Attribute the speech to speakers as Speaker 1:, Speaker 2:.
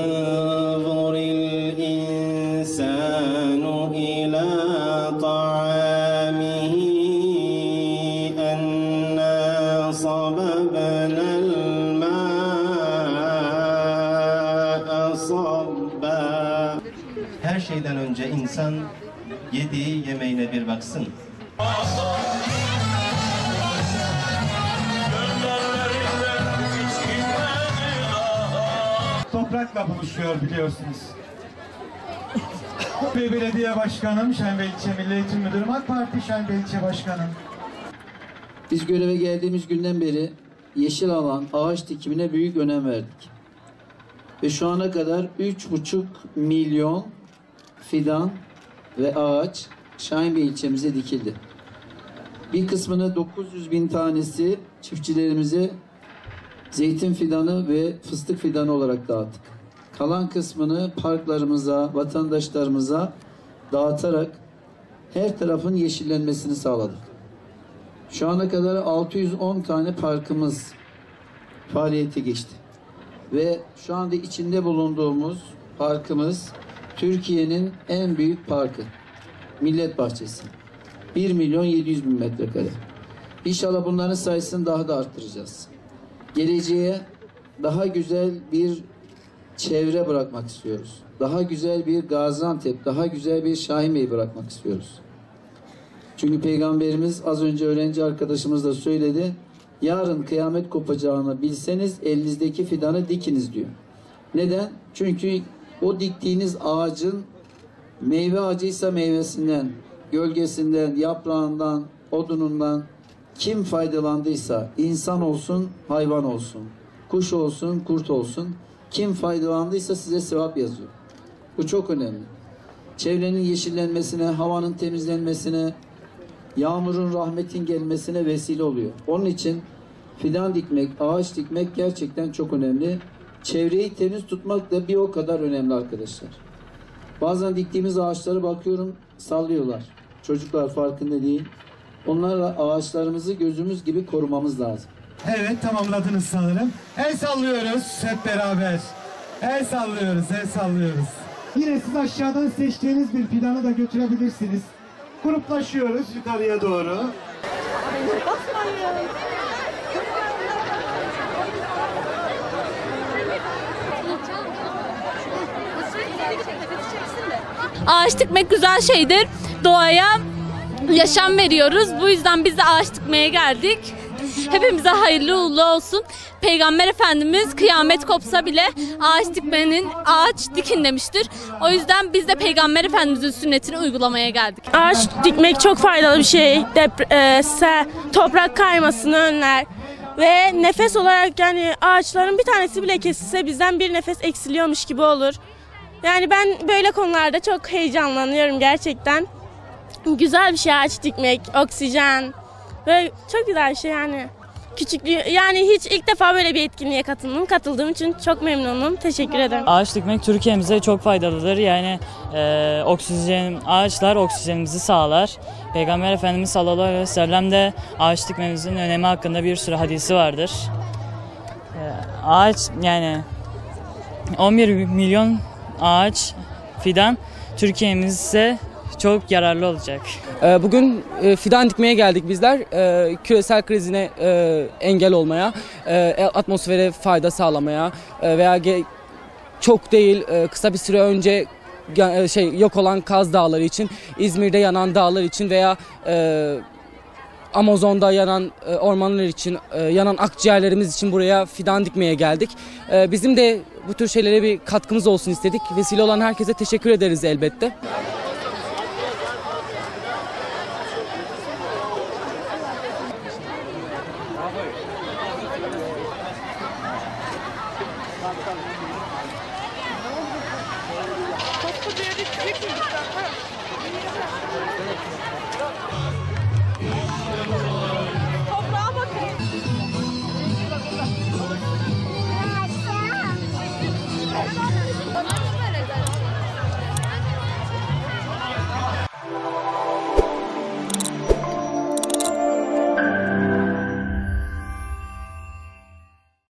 Speaker 1: فلينظر الإنسان إلى طعامه أنا صببنا الماء صبا. Her şeyden önce insan yediği yemeğine bir baksın.
Speaker 2: Toprakla buluşuyor biliyorsunuz. Ve belediye başkanım, Şenbel İlçe Milli Eğitim Müdürüm, AK Parti Şenbel İlçe Başkanım.
Speaker 3: Biz göreve geldiğimiz günden beri yeşil alan, ağaç dikimine büyük önem verdik. Ve şu ana kadar 3,5 milyon fidan ve ağaç Şahinbey ilçemize dikildi. Bir kısmını 900 bin tanesi çiftçilerimize zeytin fidanı ve fıstık fidanı olarak dağıttık. Kalan kısmını parklarımıza, vatandaşlarımıza dağıtarak her tarafın yeşillenmesini sağladık. Şu ana kadar 610 tane parkımız faaliyete geçti. Ve şu anda içinde bulunduğumuz parkımız Türkiye'nin en büyük parkı. Millet Bahçesi. 1.700.000 metrekare. İnşallah bunların sayısını daha da arttıracağız. Geleceğe daha güzel bir çevre bırakmak istiyoruz. Daha güzel bir Gaziantep, daha güzel bir Şahinbey bırakmak istiyoruz. Çünkü Peygamberimiz az önce öğrenci arkadaşımız da söyledi. Yarın kıyamet kopacağını bilseniz elinizdeki fidanı dikiniz diyor. Neden? Çünkü o diktiğiniz ağacın meyve ağacıysa meyvesinden, gölgesinden, yaprağından, odunundan kim faydalandıysa, insan olsun, hayvan olsun, kuş olsun, kurt olsun, kim faydalandıysa size sevap yazıyor. Bu çok önemli. Çevrenin yeşillenmesine, havanın temizlenmesine, yağmurun, rahmetin gelmesine vesile oluyor. Onun için fidan dikmek, ağaç dikmek gerçekten çok önemli. Çevreyi temiz tutmak da bir o kadar önemli arkadaşlar. Bazen diktiğimiz ağaçlara bakıyorum, sallıyorlar. Çocuklar farkında değil. Onlarla ağaçlarımızı gözümüz gibi korumamız lazım.
Speaker 2: Evet, tamamladınız sanırım. El sallıyoruz hep beraber. El sallıyoruz, el sallıyoruz. Yine siz aşağıdan seçtiğiniz bir fidanı da götürebilirsiniz. Gruplaşıyoruz yukarıya doğru.
Speaker 4: Ağaç dikmek güzel şeydir. Doğaya yaşam veriyoruz. Bu yüzden biz de ağaç dikmeye geldik. Hepimize hayırlı uğurlu olsun. Peygamber Efendimiz kıyamet kopsa bile ağaç dikin demiştir. O yüzden biz de Peygamber Efendimizin sünnetini uygulamaya geldik.
Speaker 5: Ağaç dikmek çok faydalı bir şey. Toprak kaymasını önler. Ve nefes olarak yani ağaçların bir tanesi bile kesilse bizden bir nefes eksiliyormuş gibi olur. Yani ben böyle konularda çok heyecanlanıyorum gerçekten. Güzel bir şey ağaç dikmek, oksijen. Böyle çok güzel bir şey yani. Küçüklüğü yani hiç ilk defa böyle bir etkinliğe katıldım. Katıldığım için çok memnunum. Teşekkür ederim.
Speaker 6: Ağaç dikmek Türkiye'mize çok faydalıdır. Yani ağaçlar oksijenimizi sağlar. Peygamber Efendimiz sallallahu aleyhi ve sellem de ağaç dikmemizin önemi hakkında bir sürü hadisi vardır. Ağaç yani 11 milyon ağaç fidan Türkiye'mize çok yararlı olacak.
Speaker 7: Bugün fidan dikmeye geldik bizler. Küresel krizine engel olmaya, atmosfere fayda sağlamaya veya çok değil kısa bir süre önce yok olan Kaz Dağları için, İzmir'de yanan dağlar için veya Amazon'da yanan ormanlar için, yanan akciğerlerimiz için buraya fidan dikmeye geldik. Bizim de bu tür şeylere bir katkımız olsun istedik. Vesile olan herkese teşekkür ederiz elbette.